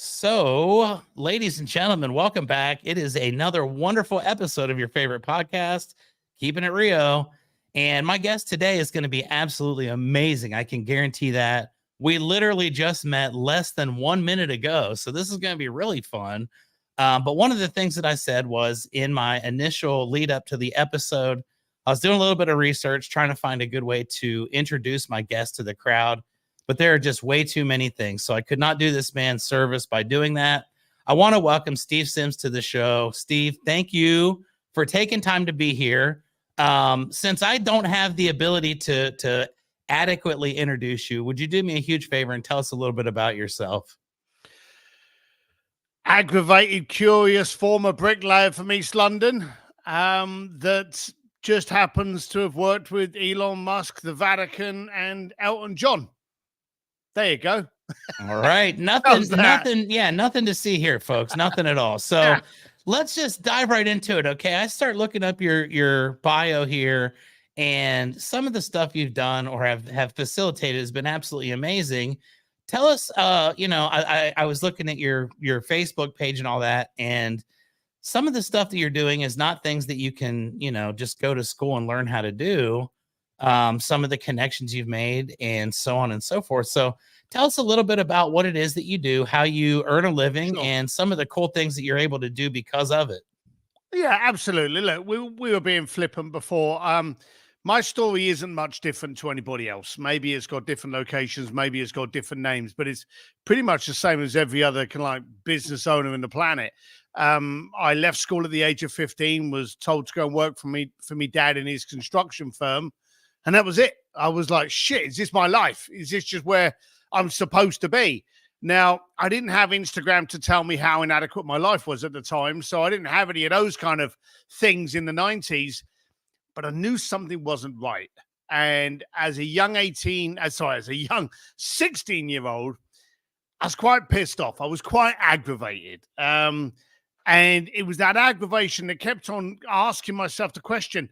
So, ladies and gentlemen, welcome back. It is another wonderful episode of your favorite podcast, Keepin It Rio. And my guest today is going to be absolutely amazing. I can guarantee that. We literally just met less than 1 minute ago. So, this is going to be really fun. But one of the things that I said was in my initial lead up to the episode, I was doing a little bit of research, trying to find a good way to introduce my guest to the crowd. But there are just way too many things. So I could not do this man service by doing that. I want to welcome Steve Sims to the show. Steve, thank you for taking time to be here. Since I don't have the ability to adequately introduce you, would you do me a huge favor and tell us a little bit about yourself? Aggravated, curious former bricklayer from East London that just happens to have worked with Elon Musk, the Vatican, and Elton John. There you go. All right. Nothing to see here, folks. Nothing at all. So let's just dive right into it. Okay. I start looking up your bio here, and some of the stuff you've done or have facilitated has been absolutely amazing. Tell us, I was looking at your Facebook page and all that, and some of the stuff that you're doing is not things that you can, just go to school and learn how to do. Some of the connections you've made and so on and so forth. So tell us a little bit about what it is that you do, how you earn a living, and some of the cool things that you're able to do because of it. Yeah, absolutely. Look, we were being flippant before. My story isn't much different to anybody else. Maybe it's got different locations, maybe it's got different names, but it's pretty much the same as every other kind of like business owner in the planet. I left school at the age of 15, was told to go and work for me dad in his construction firm. And that was it. I was like, shit, is this my life? Is this just where I'm supposed to be? Now, I didn't have Instagram to tell me how inadequate my life was at the time. So I didn't have any of those kind of things in the 90s. But I knew something wasn't right. And as a young 16-year-old, I was quite pissed off. I was quite aggravated. And it was that aggravation that kept on asking myself the question,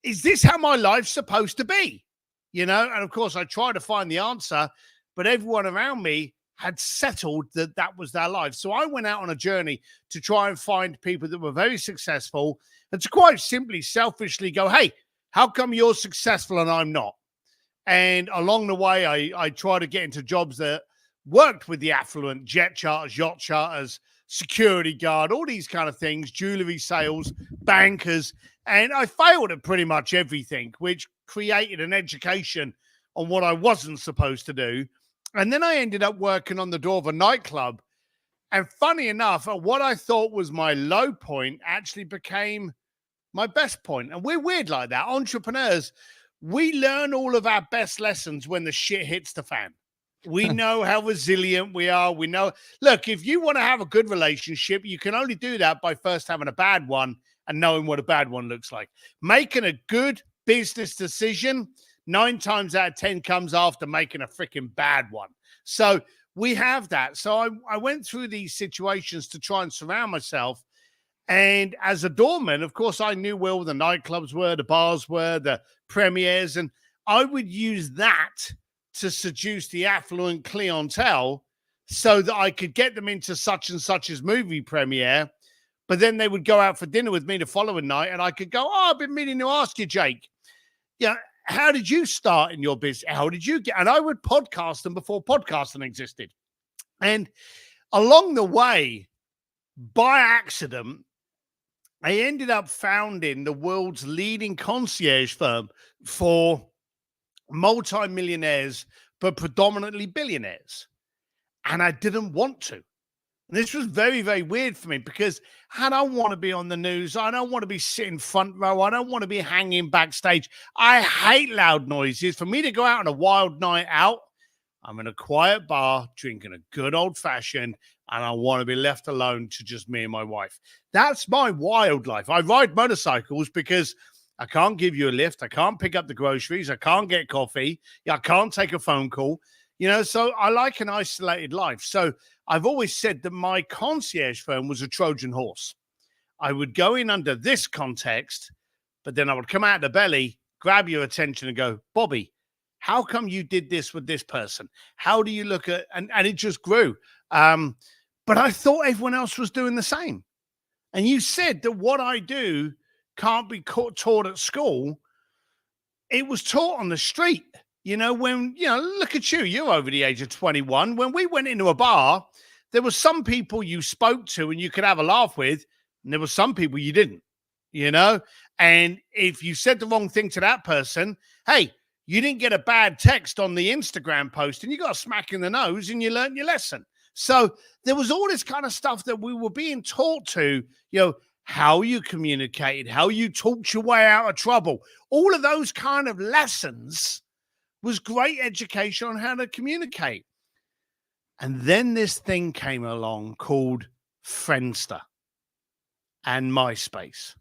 is this how my life's supposed to be? And of course, I tried to find the answer, but everyone around me had settled that was their life. So I went out on a journey to try and find people that were very successful and to quite simply, selfishly go, hey, how come you're successful and I'm not? And along the way, I tried to get into jobs that worked with the affluent, jet charters, yacht charters, security guard, all these kind of things, jewelry sales, bankers. And I failed at pretty much everything, which created an education on what I wasn't supposed to do. And then I ended up working on the door of a nightclub. And funny enough, what I thought was my low point actually became my best point. And we're weird like that. Entrepreneurs, we learn all of our best lessons when the shit hits the fan. We know how resilient we are. We know, look, if you want to have a good relationship, you can only do that by first having a bad one and knowing what a bad one looks like. Making a good business decision 9 times out of 10 comes after making a freaking bad one. So we have that. So I went through these situations to try and surround myself. And as a doorman, of course, I knew where all the nightclubs were, the bars were, the premieres, and I would use that to seduce the affluent clientele so that I could get them into such and such's movie premiere. But then they would go out for dinner with me the following night and I could go, I've been meaning to ask you, Jake. Yeah, how did you start in your business? How did you get? And I would podcast them before podcasting existed. And along the way, by accident, I ended up founding the world's leading concierge firm for multi-millionaires, but predominantly billionaires. And I didn't want to. And this was very, very weird for me because I don't want to be on the news. I don't want to be sitting front row. I don't want to be hanging backstage. I hate loud noises. For me to go out on a wild night out, I'm in a quiet bar drinking a good old fashioned, and I want to be left alone to just me and my wife. That's my wild life. I ride motorcycles because I can't give you a lift. I can't pick up the groceries. I can't get coffee. I can't take a phone call. So I like an isolated life. So I've always said that my concierge firm was a Trojan horse. I would go in under this context, but then I would come out of the belly, grab your attention and go, Bobby, how come you did this with this person? How do you look at, and it just grew. But I thought everyone else was doing the same. And you said that what I do can't be taught at school. It was taught on the street. When, look at you, you're over the age of 21. When we went into a bar, there were some people you spoke to and you could have a laugh with, and there were some people you didn't, and if you said the wrong thing to that person, hey, you didn't get a bad text on the Instagram post and you got a smack in the nose and you learned your lesson. So there was all this kind of stuff that we were being taught to, how you communicated, how you talked your way out of trouble. All of those kind of lessons was great education on how to communicate. And then this thing came along called Friendster and MySpace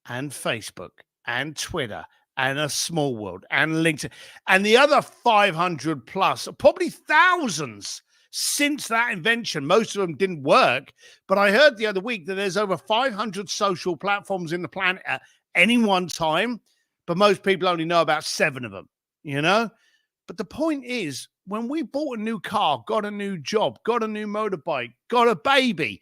and Facebook and Twitter and A Small World and LinkedIn and the other 500 plus, probably thousands since that invention. Most of them didn't work, but I heard the other week that there's over 500 social platforms in the planet at any one time, but most people only know about 7 of them, But the point is, when we bought a new car, got a new job, got a new motorbike, got a baby,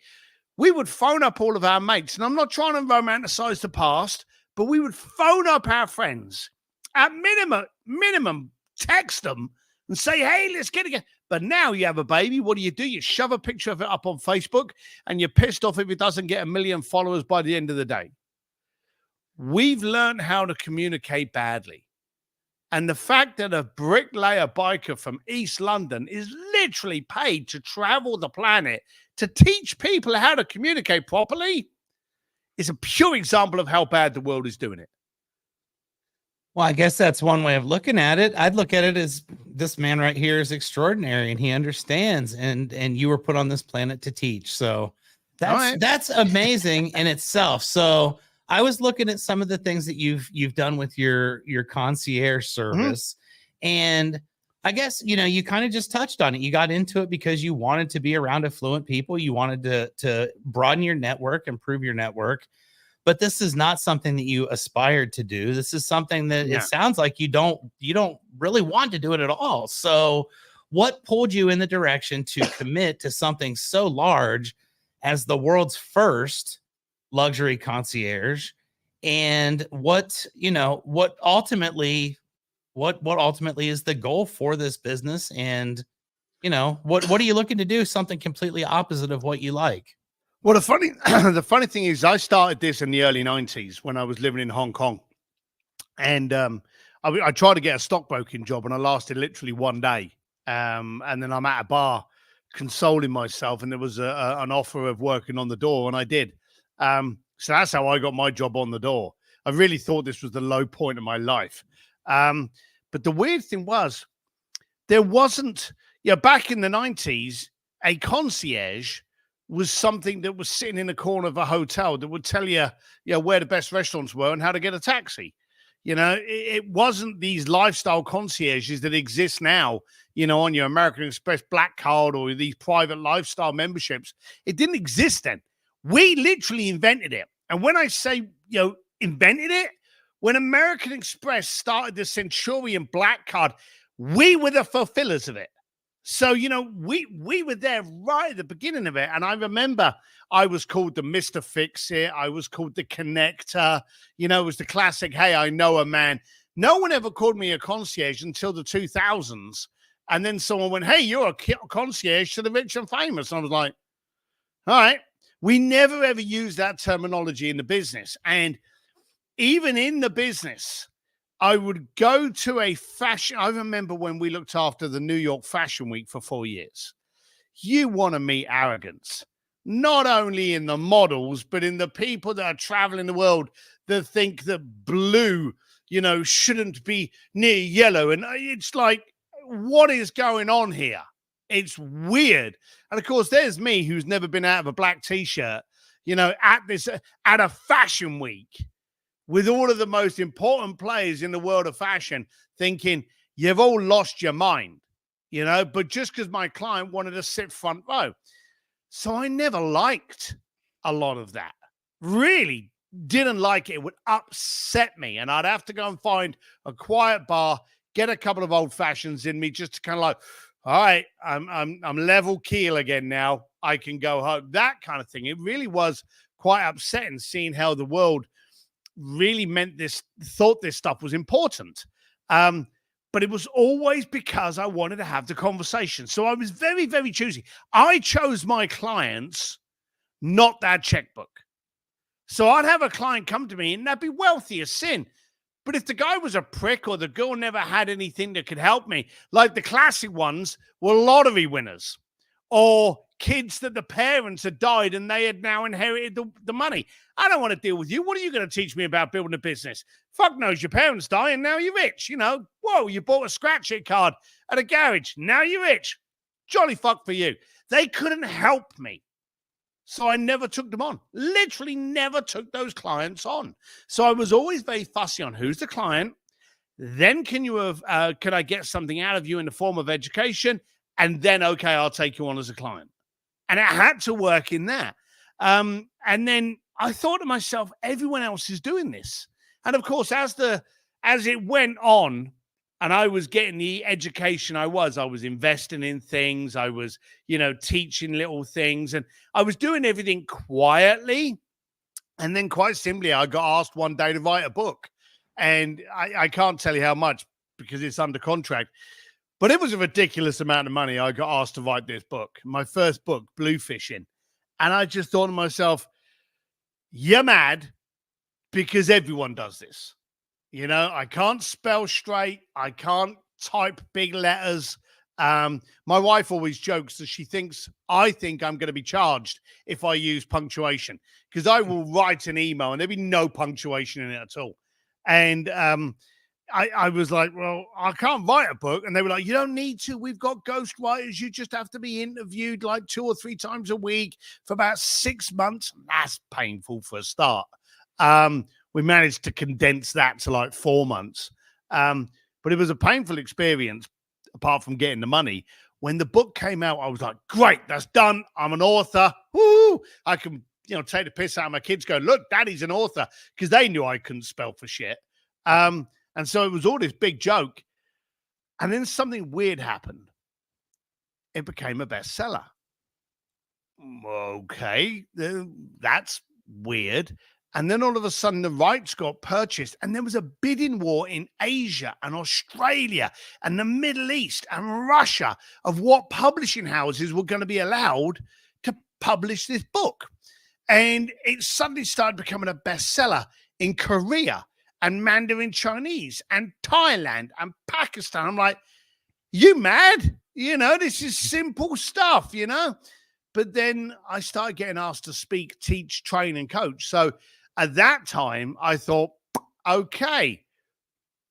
we would phone up all of our mates. And I'm not trying to romanticize the past, but we would phone up our friends. At minimum, text them and say, hey, let's get together. But now you have a baby. What do? You shove a picture of it up on Facebook and you're pissed off if it doesn't get 1 million followers by the end of the day. We've learned how to communicate badly. And the fact that a bricklayer biker from East London is literally paid to travel the planet to teach people how to communicate properly is a pure example of how bad the world is doing it. Well, I guess that's one way of looking at it. I'd look at it as this man right here is extraordinary and he understands, and you were put on this planet to teach. So that's amazing in itself. So I was looking at some of the things that you've done with your concierge service, and I guess, you kind of just touched on it. You got into it because you wanted to be around affluent people. You wanted to broaden your network, improve your network. But this is not something that you aspired to do. This is something that it sounds like you don't really want to do it at all. So what pulled you in the direction to commit to something so large as the world's first luxury concierge? And what ultimately is the goal for this business? And what are you looking to do? Something completely opposite of what you like. Well, the funny thing is, I started this in the early 90s when I was living in Hong Kong, and I tried to get a stockbroking job, and I lasted literally one day, and then I'm at a bar consoling myself, and there was an offer of working on the door, and I did. So that's how I got my job on the door. I really thought this was the low point of my life, but the weird thing was, there wasn't, back in the 90s, a concierge was something that was sitting in the corner of a hotel that would tell you, where the best restaurants were and how to get a taxi. It wasn't these lifestyle concierges that exist now, on your American Express Black Card or these private lifestyle memberships. It didn't exist then. We literally invented it. And when I say, invented it, when American Express started the Centurion Black Card, we were the fulfillers of it. So, we were there right at the beginning of it. And I remember I was called the Mr. Fix-It. I was called the Connector. It was the classic, hey, I know a man. No one ever called me a concierge until the 2000s. And then someone went, hey, you're a concierge to the rich and famous. And I was like, all right. We never, ever used that terminology in the business. And even in the business, I would go to a fashion. I remember when we looked after the New York Fashion Week for 4 years. You want to meet arrogance, not only in the models, but in the people that are traveling the world that think that blue, shouldn't be near yellow. And it's like, what is going on here? It's weird. And of course, there's me who's never been out of a black t-shirt, at a fashion week, with all of the most important players in the world of fashion, thinking you've all lost your mind, but just because my client wanted to sit front row. So I never liked a lot of that. Really didn't like it. It would upset me. And I'd have to go and find a quiet bar, get a couple of old fashions in me just to kind of like, all right, I'm level keel again now. I can go home. That kind of thing. It really was quite upsetting seeing how the world really thought this stuff was important. But it was always because I wanted to have the conversation. So I was very, very choosy. I chose my clients, not their checkbook. So I'd have a client come to me and they'd be wealthy as sin. But if the guy was a prick or the girl never had anything that could help me, like the classic ones were lottery winners or kids that the parents had died and they had now inherited the money. I don't want to deal with you. What are you going to teach me about building a business? Fuck knows, your parents die and now you're rich. Whoa, you bought a scratch it card at a garage. Now you're rich. Jolly fuck for you. They couldn't help me. So I never took them on. Literally never took those clients on. So I was always very fussy on who's the client. Then can I get something out of you in the form of education? And then, okay, I'll take you on as a client. And it had to work in that. And then I thought to myself, everyone else is doing this. And of course, as it went on, and I was getting the education I was investing in things. I was, teaching little things, and I was doing everything quietly. And then quite simply, I got asked one day to write a book. And I can't tell you how much because it's under contract. But it was a ridiculous amount of money I got asked to write this book. My first book, Blue Fishing. And I just thought to myself, you're mad because everyone does this. I can't spell straight. I can't type big letters. My wife always jokes that I think I'm going to be charged if I use punctuation because I will write an email and there'll be no punctuation in it at all. And I was like, well, I can't write a book. And they were like, you don't need to. We've got ghostwriters. You just have to be interviewed like 2 or 3 times a week for about 6 months. That's painful for a start. We managed to condense that to like 4 months. But it was a painful experience, apart from getting the money. When the book came out, I was like, great, that's done. I'm an author. Woo! I can, take the piss out of my kids going, look, daddy's an author, because they knew I couldn't spell for shit. And so it was all this big joke. And then something weird happened. It became a bestseller. Okay, that's weird. And then all of a sudden, the rights got purchased, and there was a bidding war in Asia and Australia and the Middle East and Russia of what publishing houses were going to be allowed to publish this book. And it suddenly started becoming a bestseller in Korea and Mandarin Chinese and Thailand and Pakistan. I'm like, you mad? This is simple stuff, But then I started getting asked to speak, teach, train, and coach. So at that time, I thought, okay,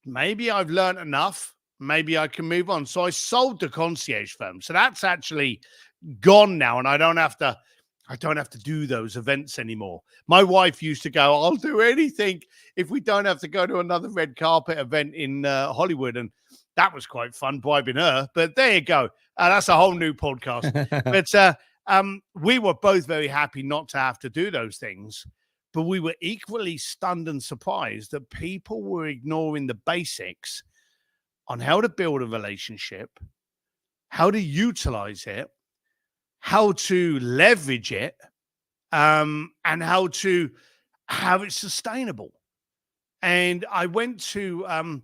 maybe I've learned enough. Maybe I can move on. So I sold the concierge firm. So that's actually gone now, and I don't have to do those events anymore. My wife used to go, I'll do anything if we don't have to go to another red carpet event in Hollywood. And that was quite fun, bribing her. But there you go. That's a whole new podcast. But we were both very happy not to have to do those things. But we were equally stunned and surprised that people were ignoring the basics on how to build a relationship, how to utilize it, how to leverage it, and how to have it sustainable. And I went to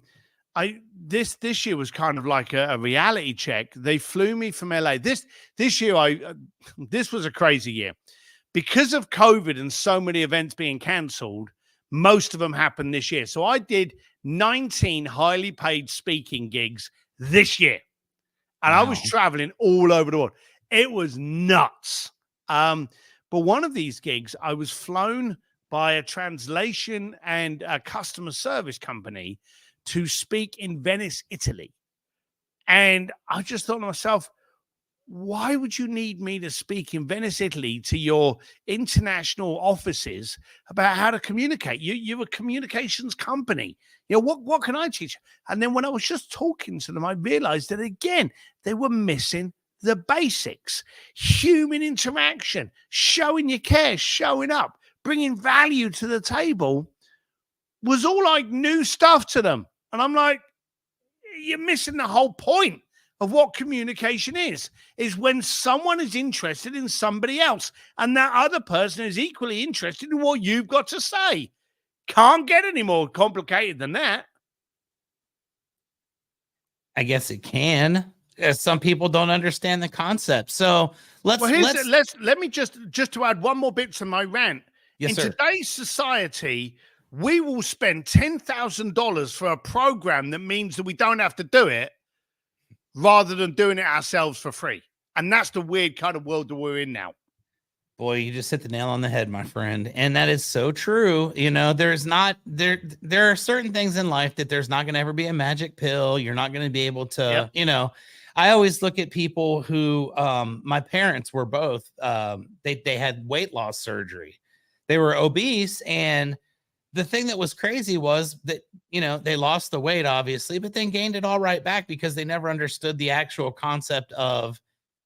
this year was kind of like a reality check. They flew me from LA. This year this was a crazy year. Because of COVID and so many events being cancelled, most of them happened this year. So I did 19 highly paid speaking gigs this year. And wow. I was traveling all over the world. It was nuts. But one of these gigs, I was flown by a translation and a customer service company to speak in Venice, Italy. And I just thought to myself, why would you need me to speak in Venice, Italy to your international offices about how to communicate? You're a communications company. What can I teach? And then when I was just talking to them, I realized that, again, they were missing the basics. Human interaction, showing your care, showing up, bringing value to the table was all like new stuff to them. And I'm like, you're missing the whole point of what communication is when someone is interested in somebody else and that other person is equally interested in what you've got to say. Can't get any more complicated than that. I guess it can. Some people don't understand the concept. So let me just to add one more bit to my rant. Yes, in sir. Today's society, we will spend $10,000 for a program that means that we don't have to do it rather than doing it ourselves for free. And that's the weird kind of world that we're in now. Boy, you just hit the nail on the head, my friend. And that is so true. You know, there are certain things in life that there's not going to ever be a magic pill. You're not going to be able to, you know, I always look at people who, my parents were both, they had weight loss surgery. They were obese. And the thing that was crazy was that, you know, they lost the weight, obviously, but then gained it all right back because they never understood the actual concept of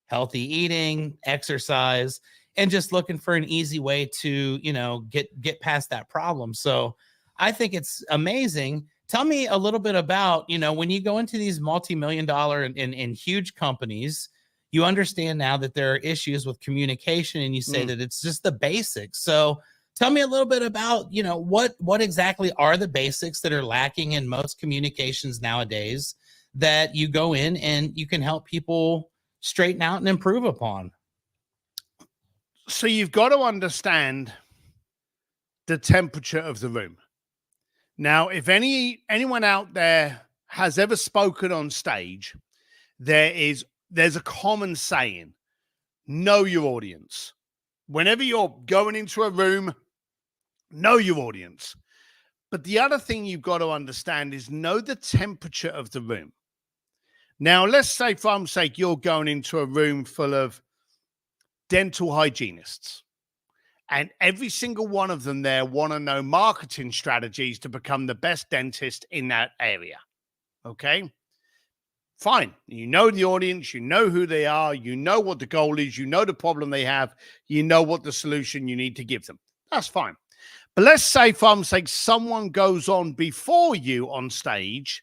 healthy eating, exercise, and just looking for an easy way to, you know, get past that problem. So I think it's amazing. Tell me a little bit about, you know, when you go into these multi-million-dollar and huge companies, you understand now that there are issues with communication, and you say that it's just the basics. So tell me a little bit about, you know, what exactly are the basics that are lacking in most communications nowadays that you go in and you can help people straighten out and improve upon? So you've got to understand the temperature of the room. Now, if anyone out there has ever spoken on stage, there's a common saying: know your audience. Whenever you're going into a room, know your audience. But the other thing you've got to understand is know the temperature of the room. Now, let's say, for argument's sake, you're going into a room full of dental hygienists, and every single one of them there want to know marketing strategies to become the best dentist in that area. Okay, fine. You know the audience, you know who they are, you know what the goal is, you know the problem they have, you know what the solution you need to give them. That's fine. But let's say, for argument's sake, someone goes on before you on stage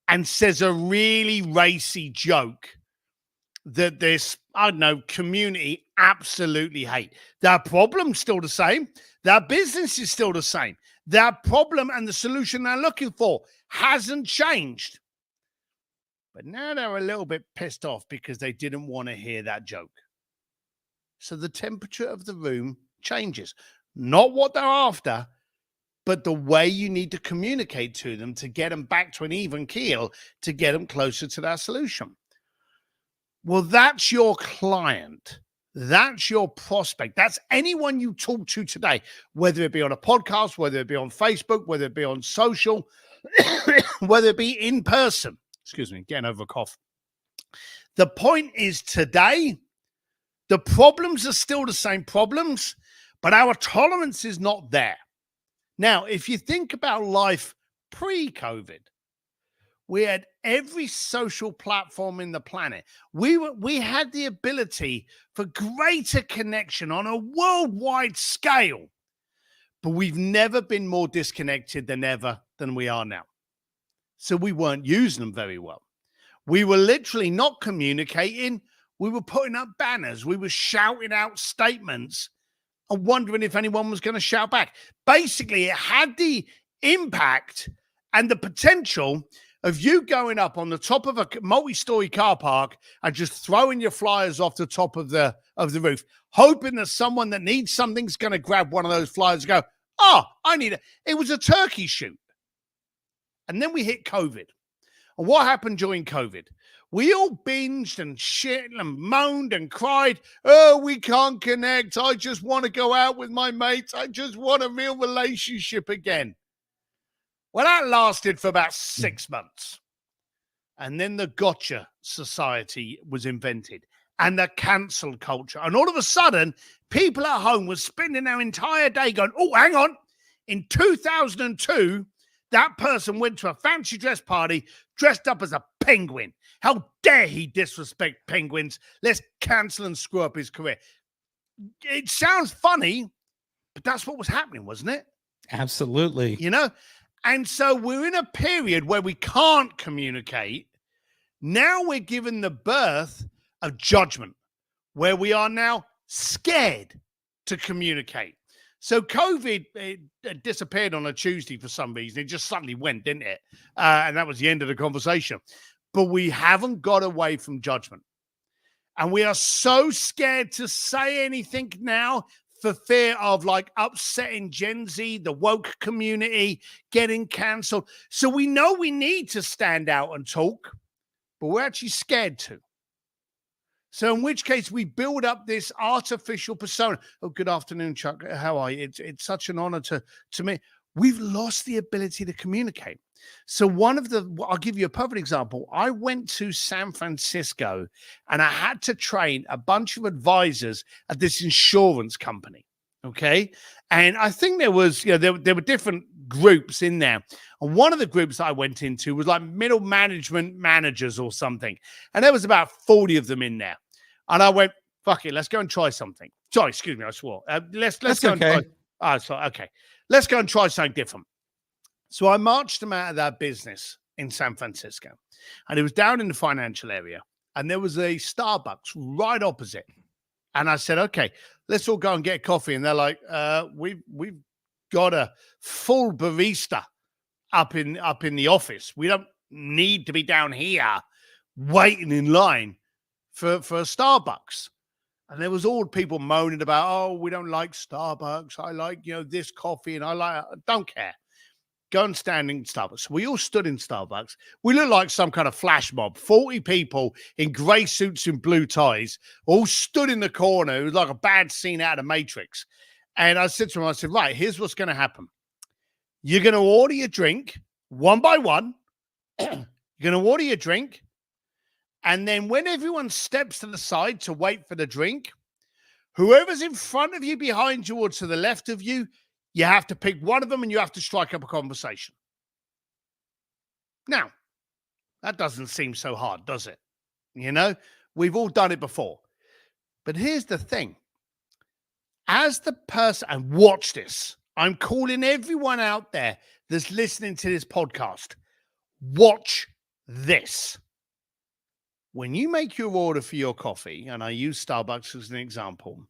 and says a really racy joke that this, I don't know, community absolutely hate. Their problem's still the same. Their business is still the same. Their problem and the solution they're looking for hasn't changed. But now they're a little bit pissed off because they didn't want to hear that joke. So the temperature of the room changes. Not what they're after, but the way you need to communicate to them to get them back to an even keel, to get them closer to that solution. Well, that's your client. That's your prospect. That's anyone you talk to today, whether it be on a podcast, whether it be on Facebook, whether it be on social, whether it be in person. Excuse me, getting over a cough. The point is, today, the problems are still the same problems, but our tolerance is not there. Now, if you think about life pre-COVID, we had every social platform in the planet. We had the ability for greater connection on a worldwide scale, but we've never been more disconnected than we are now. So we weren't using them very well. We were literally not communicating. We were putting up banners. We were shouting out statements and wondering if anyone was going to shout back. Basically, it had the impact and the potential of you going up on the top of a multi-story car park and just throwing your flyers off the top of the roof, hoping that someone that needs something's going to grab one of those flyers and go, oh, I need it. It was a turkey shoot. And then we hit COVID. And what happened during COVID? We all binged and shit and moaned and cried. Oh, we can't connect. I just want to go out with my mates. I just want a real relationship again. Well, that lasted for about 6 months. And then the gotcha society was invented and the cancel culture. And all of a sudden, people at home were spending their entire day going, oh, hang on. In 2002, that person went to a fancy dress party dressed up as a penguin. How dare he disrespect penguins? Let's cancel and screw up his career. It sounds funny, but that's what was happening, wasn't it? Absolutely. You know? And so we're in a period where we can't communicate. Now we're given the birth of judgment, where we are now scared to communicate. So COVID it disappeared on a Tuesday for some reason. It just suddenly went, didn't it? And that was the end of the conversation. But we haven't got away from judgment. And we are so scared to say anything now for fear of like upsetting Gen Z, the woke community, getting cancelled. So we know we need to stand out and talk, but we're actually scared to. So in which case we build up this artificial persona. Oh, good afternoon, Chuck. How are you? It's such an honor to me. We've lost the ability to communicate. So I'll give you a perfect example. I went to San Francisco and I had to train a bunch of advisors at this insurance company. Okay. And I think there was, there were different groups in there. And one of the groups I went into was like middle management managers or something. And there was about 40 of them in there. And I went, fuck it, let's go and try something. Sorry, excuse me, I swore. Let's go and try. Oh, sorry, okay. Let's go and try something different. So I marched them out of that business in San Francisco. And it was down in the financial area. And there was a Starbucks right opposite. And I said, okay, let's all go and get coffee. And they're like, we've got a full barista up in the office. We don't need to be down here waiting in line for a Starbucks. And there was all people moaning about, oh, we don't like Starbucks. I like, this coffee and I don't care. Go and stand in Starbucks. We all stood in Starbucks. We looked like some kind of flash mob. 40 people in grey suits and blue ties all stood in the corner. It was like a bad scene out of Matrix. And I said to him, I said, right, here's what's going to happen. You're going to order your drink one by one. You're going to order your drink. And then when everyone steps to the side to wait for the drink, whoever's in front of you, behind you, or to the left of you, you have to pick one of them and you have to strike up a conversation. Now, that doesn't seem so hard, does it? We've all done it before. But here's the thing. As the person, and watch this, I'm calling everyone out there that's listening to this podcast, watch this. When you make your order for your coffee, and I use Starbucks as an example,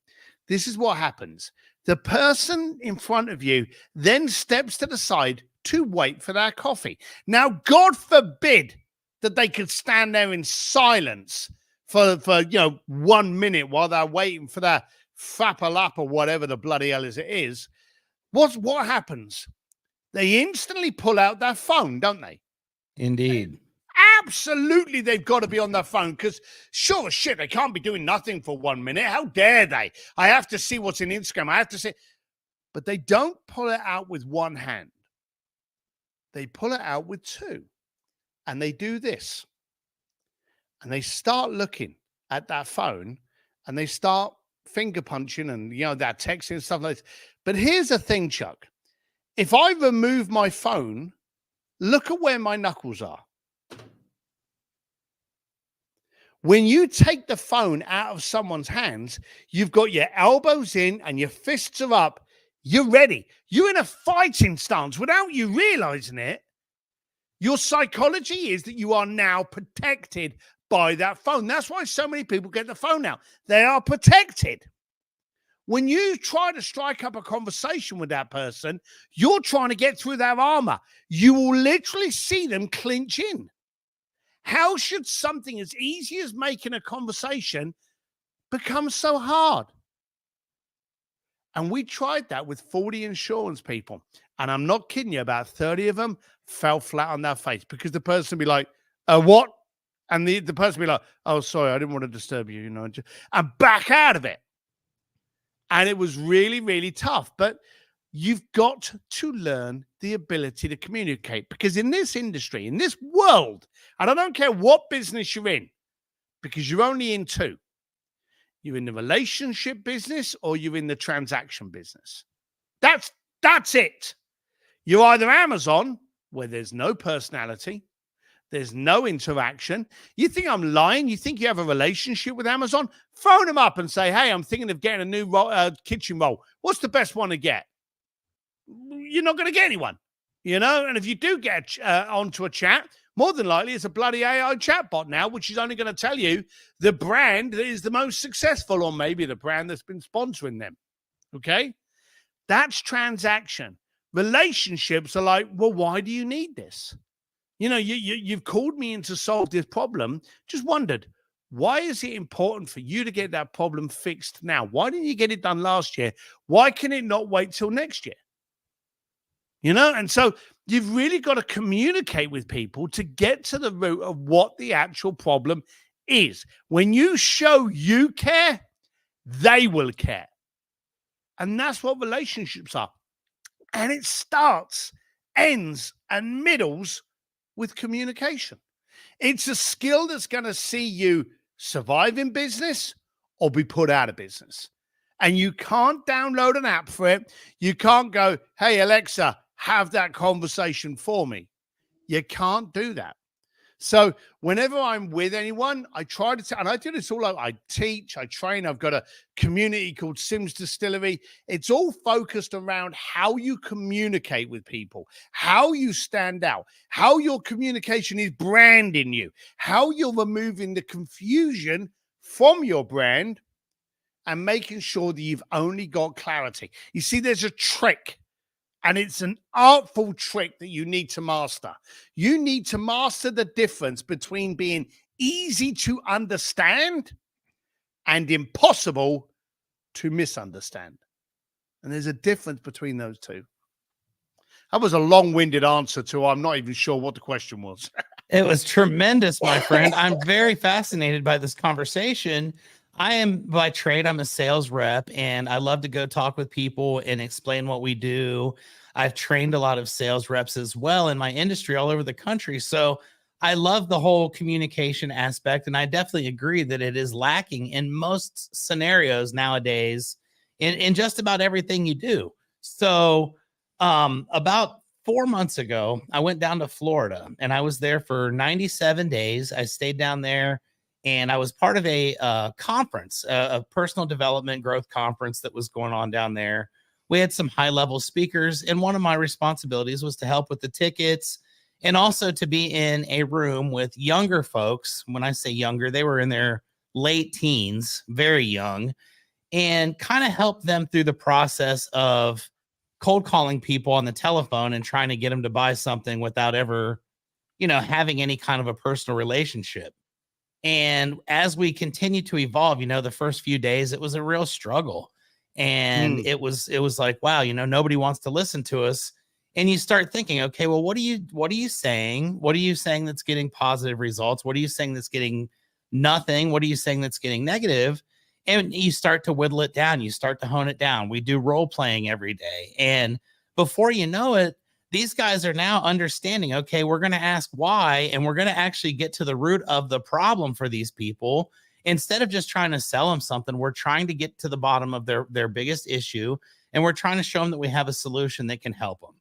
this is what happens. The person in front of you then steps to the side to wait for their coffee. Now, God forbid that they could stand there in silence for 1 minute while they're waiting for that frappa or whatever the bloody hell it is. What happens? They instantly pull out their phone, don't they? Indeed. Absolutely, they've got to be on their phone because sure as shit, they can't be doing nothing for 1 minute. How dare they? I have to see what's in Instagram. I have to see. But they don't pull it out with one hand. They pull it out with two. And they do this. And they start looking at that phone and they start finger punching and, that texting and stuff like this. But here's the thing, Chuck. If I remove my phone, look at where my knuckles are. When you take the phone out of someone's hands, you've got your elbows in and your fists are up. You're ready. You're in a fighting stance without you realizing it. Your psychology is that you are now protected by that phone. That's why so many people get the phone out. They are protected. When you try to strike up a conversation with that person, you're trying to get through their armor. You will literally see them clinch in. How should something as easy as making a conversation become so hard? And we tried that with 40 insurance people. And I'm not kidding you, about 30 of them fell flat on their face because the person would be like, what? And the person would be like, oh, sorry, I didn't want to disturb you, and back out of it. And it was really, really tough. But you've got to learn the ability to communicate because in this industry, in this world, and I don't care what business you're in, because you're only in two. You're in the relationship business or you're in the transaction business. That's it. You're either Amazon, where there's no personality, there's no interaction. You think I'm lying? You think you have a relationship with Amazon? Phone them up and say, hey, I'm thinking of getting a new kitchen roll. What's the best one to get? You're not going to get anyone, And if you do get onto a chat, More than likely, it's a bloody AI chatbot now, which is only going to tell you the brand that is the most successful, or maybe the brand that's been sponsoring them. Okay? That's transaction. Relationships are like, well, why do you need this? You've called me in to solve this problem. Just wondered, why is it important for you to get that problem fixed now? Why didn't you get it done last year? Why can it not wait till next year? And so you've really got to communicate with people to get to the root of what the actual problem is. When you show you care, they will care. And that's what relationships are. And it starts, ends, and middles with communication. It's a skill that's going to see you survive in business or be put out of business. And you can't download an app for it. You can't go, hey, Alexa, have that conversation for me. You can't do that. So whenever I'm with anyone, I try to, and I do this all over. I teach, I train. I've got a community called Sims Distillery. It's all focused around how you communicate with people, how you stand out, how your communication is branding you, how you're removing the confusion from your brand and making sure that you've only got clarity. You see, there's a trick. And it's an artful trick that you need to master. You need to master the difference between being easy to understand and impossible to misunderstand. And there's a difference between those two. That was a long-winded answer to I'm not even sure what the question was. It was tremendous, my friend. I'm very fascinated by this conversation. I am by trade, I'm a sales rep, and I love to go talk with people and explain what we do. I've trained a lot of sales reps as well in my industry all over the country. So I love the whole communication aspect. And I definitely agree that it is lacking in most scenarios nowadays in just about everything you do. So about 4 months ago, I went down to Florida and I was there for 97 days. I stayed down there. And I was part of a conference, a personal development growth conference that was going on down there. We had some high-level speakers, and one of my responsibilities was to help with the tickets and also to be in a room with younger folks. When I say younger, they were in their late teens, very young, and kind of help them through the process of cold calling people on the telephone and trying to get them to buy something without ever, having any kind of a personal relationship. And as we continue to evolve, the first few days, it was a real struggle. And it was like, wow, nobody wants to listen to us. And you start thinking, okay, well, what are you saying? What are you saying that's getting positive results? What are you saying that's getting nothing? What are you saying that's getting negative? And you start to whittle it down. You start to hone it down. We do role playing every day. And before you know it, these guys are now understanding, okay, we're going to ask why, and we're going to actually get to the root of the problem for these people. Instead of just trying to sell them something, we're trying to get to the bottom of their biggest issue, and we're trying to show them that we have a solution that can help them.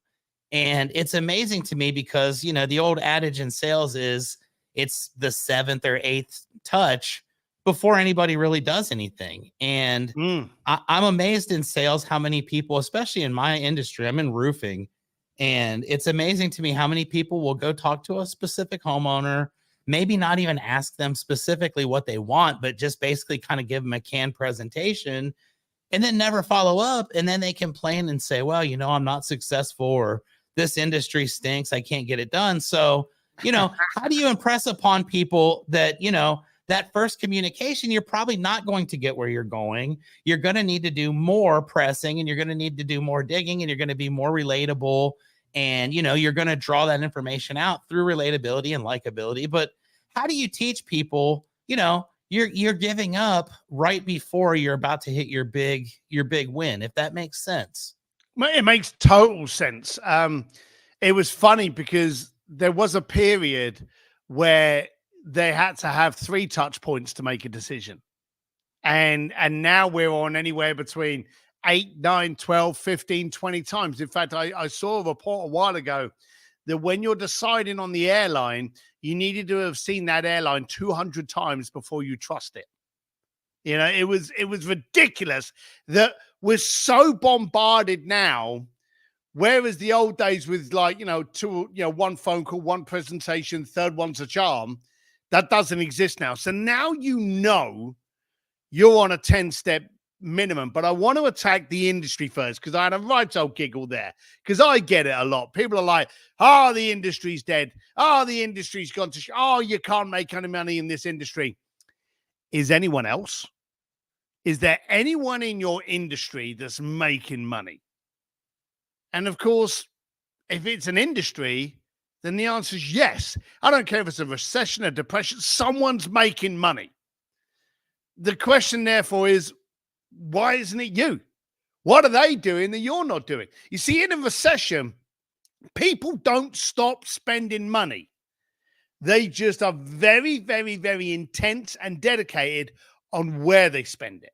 And it's amazing to me because, the old adage in sales is it's the 7th or 8th touch before anybody really does anything. And I'm amazed in sales how many people, especially in my industry, I'm in roofing, and it's amazing to me how many people will go talk to a specific homeowner, maybe not even ask them specifically what they want, but just basically kind of give them a canned presentation and then never follow up. And then they complain and say, well, I'm not successful, or this industry stinks, I can't get it done. So, how do you impress upon people that, that first communication, you're probably not going to get where you're going. You're going to need to do more pressing, and you're going to need to do more digging, and you're going to be more relatable. And, you're going to draw that information out through relatability and likability. But how do you teach people, you're giving up right before you're about to hit your big win, if that makes sense? It makes total sense. It was funny because there was a period where they had to have 3 touch points to make a decision. And now we're on anywhere between 8, 9, 12, 15, 20 times. In fact, I saw a report a while ago that when you're deciding on the airline, you needed to have seen that airline 200 times before you trust it. It was ridiculous that we're so bombarded now Whereas the old days with like, one phone call, one presentation, third one's a charm, that doesn't exist now. So now you're on a 10-step minimum, but I want to attack the industry first because I had a right old giggle there because I get it a lot. People are like, oh, the industry's dead. Oh, the industry's gone to oh, you can't make any money in this industry. Is anyone else? Is there anyone in your industry that's making money? And of course, if it's an industry, then the answer is yes. I don't care if it's a recession, a depression, someone's making money. The question, therefore, is why isn't it you? What are they doing that you're not doing? You see, in a recession, people don't stop spending money. They just are very, very, very intense and dedicated on where they spend it.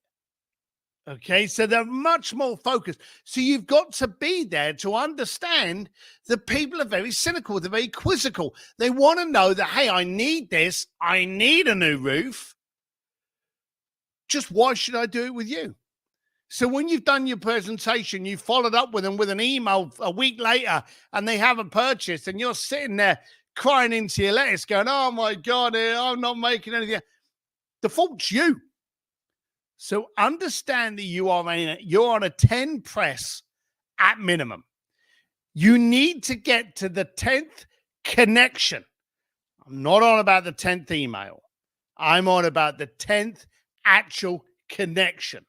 Okay, so they're much more focused. So you've got to be there to understand that people are very cynical. They're very quizzical. They want to know that, hey, I need this. I need a new roof. Just why should I do it with you? So when you've done your presentation, you followed up with them with an email a week later and they haven't purchased and you're sitting there crying into your lettuce going, oh my God, I'm not making anything. The fault's you. So understand that you're on a 10 press at minimum. You need to get to the 10th connection. I'm not on about the 10th email. I'm on about the 10th actual connection.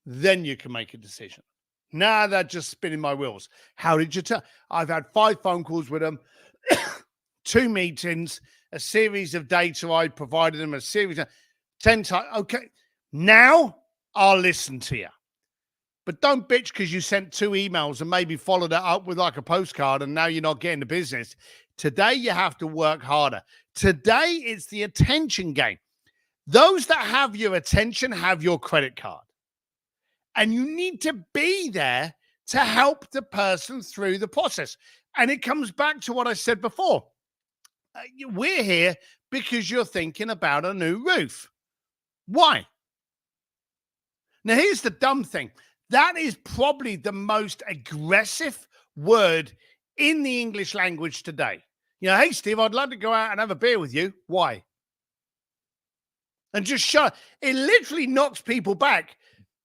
Then you can make a decision. Nah, that's just spinning my wheels. How did you tell? I've had 5 phone calls with them, 2 meetings, a series of data I provided them, a series of 10 times. Okay, now I'll listen to you. But don't bitch because you sent 2 emails and maybe followed it up with like a postcard and now you're not getting the business. Today, you have to work harder. Today, it's the attention game. Those that have your attention have your credit card. And you need to be there to help the person through the process. And it comes back to what I said before. We're here because you're thinking about a new roof. Why? Now, here's the dumb thing. That is probably the most aggressive word in the English language today. Hey, Steve, I'd love to go out and have a beer with you. Why? And just shut. It literally knocks people back.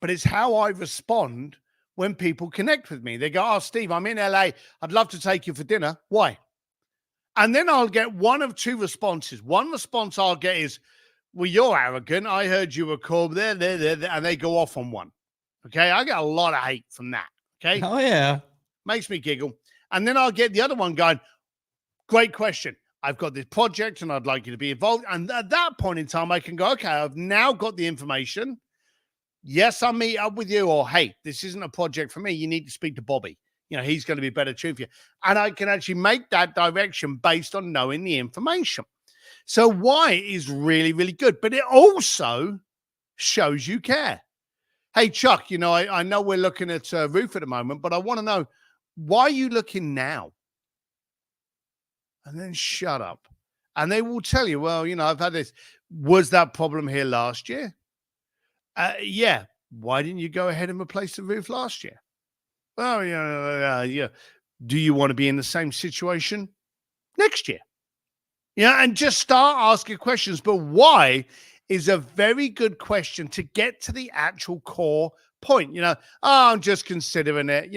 But it's how I respond when people connect with me. They go, oh, Steve, I'm in LA. I'd love to take you for dinner. Why? And then I'll get one of 2 responses. One response I'll get is, well, you're arrogant. I heard you were cool. There, and they go off on one. Okay, I get a lot of hate from that. Okay. Oh, yeah. Makes me giggle. And then I'll get the other one going, great question. I've got this project and I'd like you to be involved. And at that point in time, I can go, okay, I've now got the information. Yes, I'll meet up with you. Or, hey, this isn't a project for me. You need to speak to Bobby. He's going to be better tuned for you. And I can actually make that direction based on knowing the information. So why is really, really good. But it also shows you care. Hey, Chuck, I know we're looking at a roof at the moment, but I want to know, why are you looking now? And then shut up. And they will tell you, well, I've had this. Was that problem here last year? Yeah. Why didn't you go ahead and replace the roof last year? Oh, yeah. Do you want to be in the same situation next year? Yeah. And just start asking questions. But why is a very good question to get to the actual core point. Oh, I'm just considering it.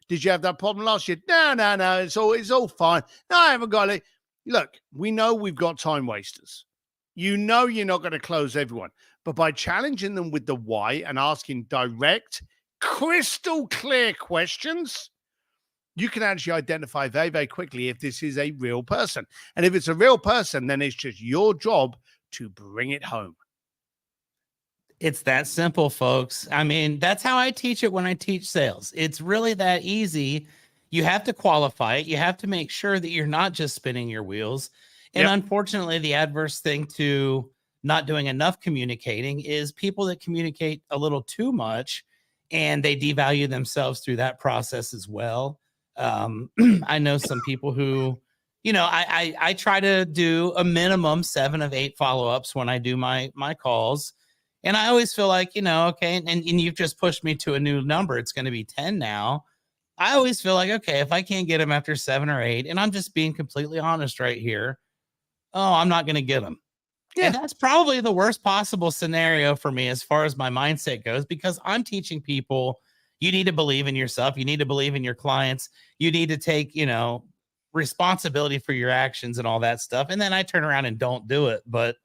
Did you have that problem last year? No. It's all fine. No, I haven't got it. Look, we know we've got time wasters. You're not going to close everyone. But by challenging them with the why and asking direct, crystal clear questions, you can actually identify very, very quickly if this is a real person. And if it's a real person, then it's just your job to bring it home. It's that simple, folks. I mean, that's how I teach it when I teach sales. It's really that easy. You have to qualify it. You have to make sure that you're not just spinning your wheels. And unfortunately, the adverse thing to not doing enough communicating is people that communicate a little too much and they devalue themselves through that process as well. I know some people who, I try to do a minimum 7 of 8 follow-ups when I do my calls. And I always feel like, okay, and you've just pushed me to a new number. It's going to be 10 now. I always feel like, okay, if I can't get them after 7 or 8, and I'm just being completely honest right here, oh, I'm not going to get them. And Yeah. that's probably the worst possible scenario for me as far as my mindset goes, because I'm teaching people you need to believe in yourself. You need to believe in your clients. You need to take, responsibility for your actions and all that stuff. And then I turn around and don't do it. But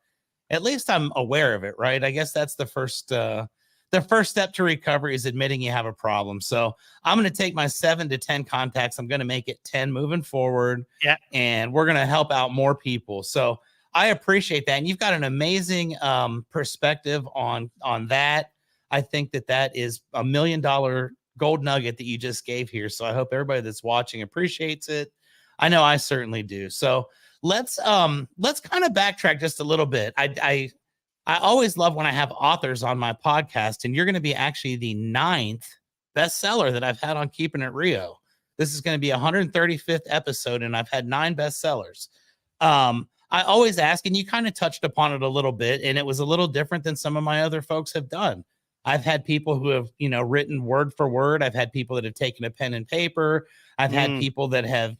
at least I'm aware of it, right? I guess that's the first step to recovery is admitting you have a problem. So I'm going to take my 7 to 10 contacts. I'm going to make it 10 moving forward. Yeah. And we're going to help out more people. So I appreciate that. And you've got an amazing perspective on that. I think that is $1 million gold nugget that you just gave here. So I hope everybody that's watching appreciates it. I know I certainly do. So let's kind of backtrack just a little bit. I always love when I have authors on my podcast, and you're going to be actually the 9th bestseller that I've had on Keepin It Rio. This is going to be 135th episode, and I've had 9 bestsellers. I always ask, and you kind of touched upon it a little bit, and it was a little different than some of my other folks have done. I've had people who have, written word for word. I've had people that have taken a pen and paper. I've had people that have,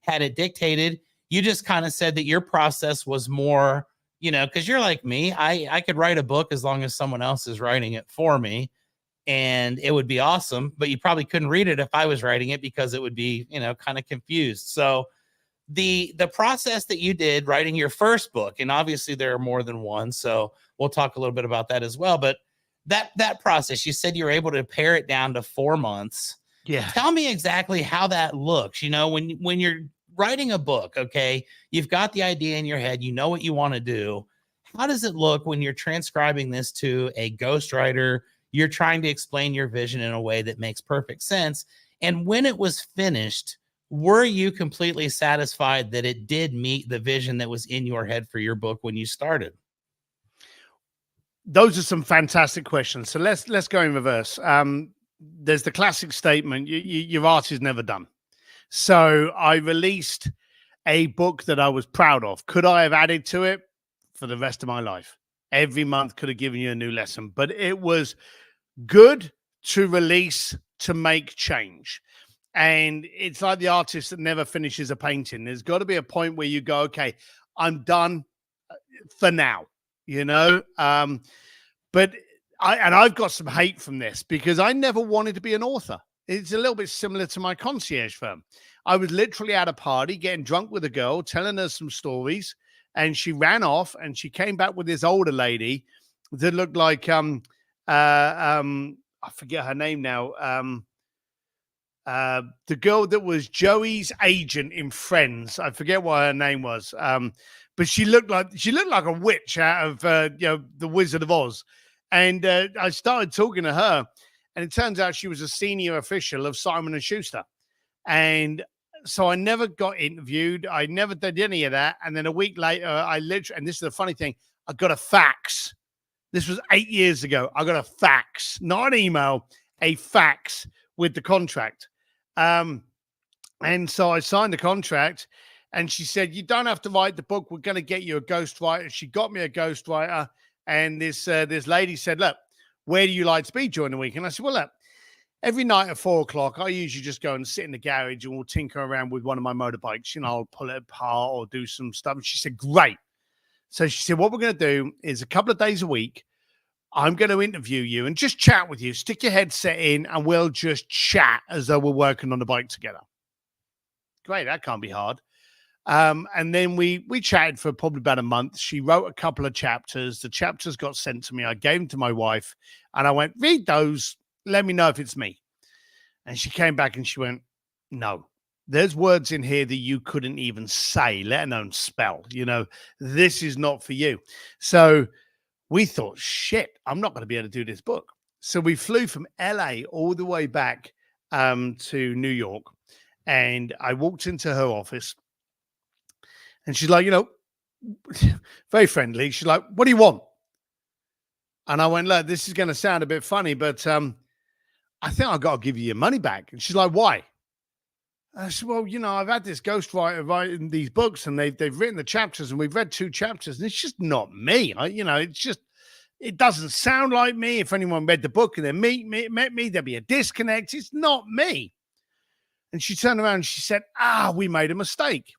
had it dictated. You just kind of said that your process was more, because you're like me. I could write a book as long as someone else is writing it for me, and it would be awesome. But you probably couldn't read it if I was writing it, because it would be, kind of confused. So the process that you did writing your first book, and obviously there are more than one, so we'll talk a little bit about that as well. But that process, you said you were able to pare it down to 4 months. Yeah. Tell me exactly how that looks. When you're writing a book, okay, you've got the idea in your head, you know what you want to do. How does it look when you're transcribing this to a ghostwriter? You're trying to explain your vision in a way that makes perfect sense. And when it was finished, were you completely satisfied that it did meet the vision that was in your head for your book when you started? Those are some fantastic questions. So let's go in reverse. There's the classic statement, your art is never done. So I released a book that I was proud of. Could I have added to it for the rest of my life? Every month could have given you a new lesson, but it was good to release, to make change. And it's like the artist that never finishes a painting. There's got to be a point where you go, okay, I'm done for now, but I've got some hate from this because I never wanted to be an author. It's a little bit similar to my concierge firm. I was literally at a party getting drunk with a girl, telling her some stories, and she ran off and she came back with this older lady that looked like I forget her name now. The girl that was Joey's agent in Friends. I forget what her name was. But she looked like a witch out of the Wizard of Oz. And I started talking to her, and it turns out she was a senior official of Simon & Schuster. And so I never got interviewed. I never did any of that. And then a week later, and this is the funny thing, I got a fax. This was 8 years ago. I got a fax, not an email, a fax with the contract. And so I signed the contract, and she said, you don't have to write the book. We're going to get you a ghostwriter. She got me a ghostwriter. And this lady said, look, where do you like to be during the week? And I said, well, look, every night at 4:00, I usually just go and sit in the garage and we'll tinker around with one of my motorbikes. I'll pull it apart or do some stuff. And she said, great. So she said, what we're going to do is a couple of days a week, I'm going to interview you and just chat with you. Stick your headset in and we'll just chat as though we're working on the bike together. Great. That can't be hard. And then we chatted for probably about a month. She wrote a couple of chapters. The chapters got sent to me. I gave them to my wife and I went, read those. Let me know if it's me. And she came back and she went, no, there's words in here that you couldn't even say, let alone spell. This is not for you. So we thought, shit, I'm not going to be able to do this book. So we flew from LA all the way back to New York. And I walked into her office. And she's like, very friendly. She's like, what do you want? And I went, look, this is going to sound a bit funny, but I think I've got to give you your money back. And she's like, why? I said, well, I've had this ghostwriter writing these books and they've written the chapters and we've read 2 chapters and it's just not me. It doesn't sound like me. If anyone read the book and they met me, there'd be a disconnect. It's not me. And she turned around and she said, we made a mistake.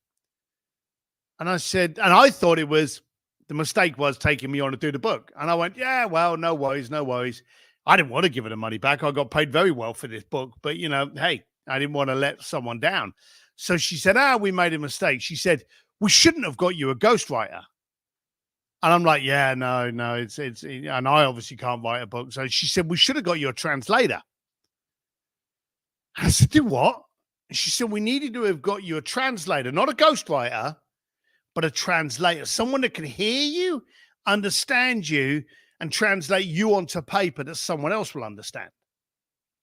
And I said, and I thought the mistake was taking me on to do the book. And I went, yeah, well, no worries, no worries. I didn't want to give her the money back. I got paid very well for this book, but hey, I didn't want to let someone down. So she said, we made a mistake. She said, we shouldn't have got you a ghostwriter. And I'm like, yeah, no, it's, and I obviously can't write a book. So she said, we should have got you a translator. I said, do what? And she said, we needed to have got you a translator, not a ghostwriter, but a translator, someone that can hear you, understand you, and translate you onto paper that someone else will understand.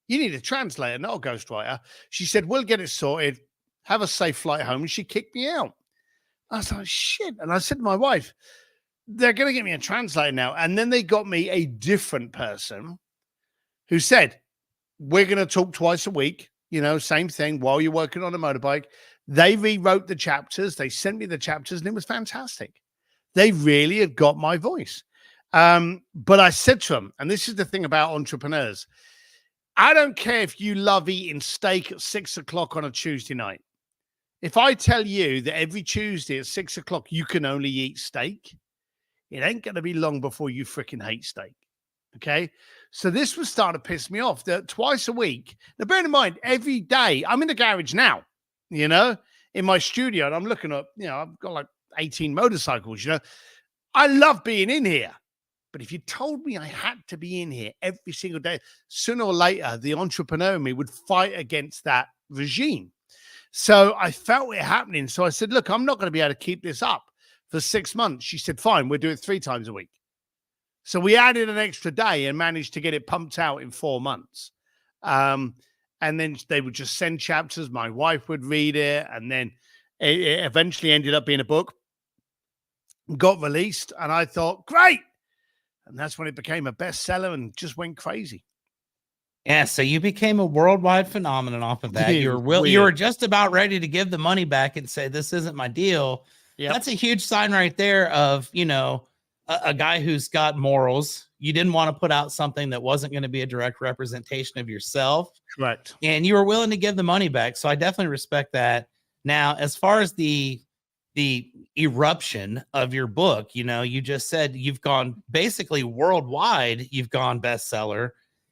You need a translator, not a ghostwriter. She said, we'll get it sorted. Have a safe flight home. And she kicked me out. I was like, shit. And I said to my wife, they're going to get me a translator now. And then they got me a different person who said, we're going to talk twice a week, same thing while you're working on a motorbike. They rewrote the chapters. They sent me the chapters and it was fantastic. They really had got my voice. But I said to them, and this is the thing about entrepreneurs, I don't care if you love eating steak at 6 o'clock on a Tuesday night. If I tell you that every Tuesday at 6 o'clock, you can only eat steak, it ain't going to be long before you freaking hate steak. Okay. So this was starting to piss me off that twice a week. Now, bear in mind, every day I'm in the garage now, in my studio, and I'm looking up, I've got like 18 motorcycles, I love being in here. But if you told me I had to be in here every single day, sooner or later, the entrepreneur in me would fight against that regime. So I felt it happening. So I said, look, I'm not going to be able to keep this up for 6 months. She said, fine, we'll do it 3 times a week. So we added an extra day and managed to get it pumped out in 4 months. And then they would just send chapters. My wife would read it. And then it eventually ended up being a book, got released. And I thought, great. And that's when it became a bestseller and just went crazy. Yeah, so you became a worldwide phenomenon off of that. You were just about ready to give the money back and say, this isn't my deal. Yep. That's a huge sign right there of, a guy who's got morals. You didn't want to put out something that wasn't going to be a direct representation of yourself. Correct. And you were willing to give the money back. So I definitely respect that. Now, as far as the eruption of your book, you just said you've gone basically worldwide. You've gone bestseller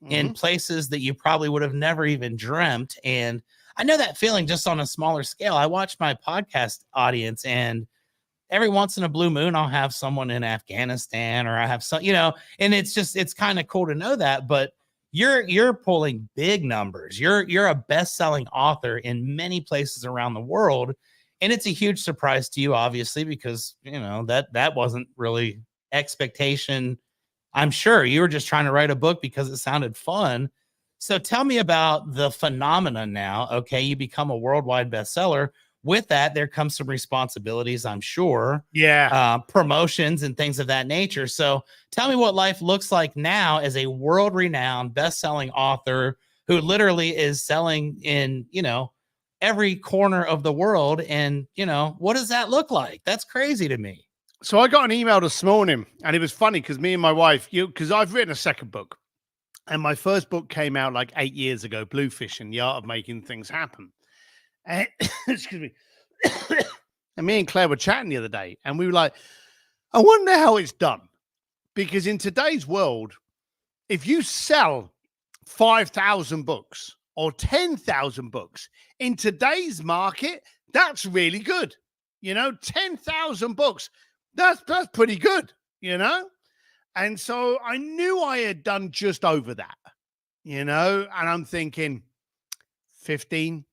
in places that you probably would have never even dreamt. And I know that feeling just on a smaller scale. I watch my podcast audience, and every once in a blue moon, I'll have someone in Afghanistan, or I have some, and it's kind of cool to know that, but you're pulling big numbers. You're a best-selling author in many places around the world. And it's a huge surprise to you, obviously, because, that wasn't really expectation. I'm sure you were just trying to write a book because it sounded fun. So tell me about the phenomenon now. Okay. You become a worldwide bestseller. With that, there comes some responsibilities, I'm sure. Yeah. Promotions and things of that nature. So tell me what life looks like now as a world-renowned best-selling author who literally is selling in, every corner of the world. And, what does that look like? That's crazy to me. So I got an email this morning, and it was funny because me and my wife, because I've written a second book, and my first book came out like 8 years ago, Bluefishing, The Art of Making Things Happen. And, excuse me. And me and Claire were chatting the other day, and we were like, I wonder how it's done. Because in today's world, if you sell 5,000 books or 10,000 books in today's market, that's really good. 10,000 books, that's pretty good, And so I knew I had done just over that, and I'm thinking 15,